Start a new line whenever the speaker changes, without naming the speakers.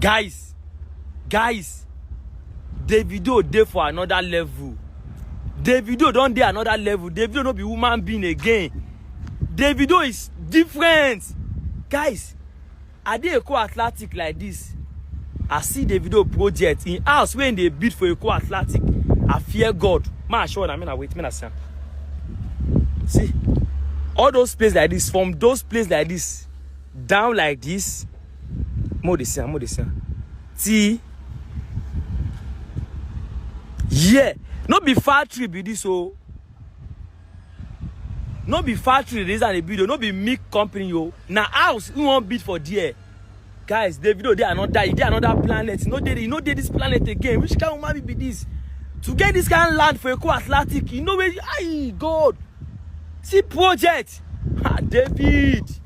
Guys, davido dey for another level. Davido don dey another level. Davido no be human being again. Davido is different. Guys, I dey Eko Atlantic like this. I see Davido project in house when they bid for Eko Atlantic. I fear God. Man, sure, I mean, I wait, I see all those places like this, from those places like this, down like this. More the same. See, yeah, not be factory be this, so not be factory this and a video, not be milk company, yo. Now house you won't bid for there. Guys, Davido they another planet. You know they this planet again. Which kind of man be this? To get this kind of land for Eko Atlantic, you know where? Aye, God. See project. David.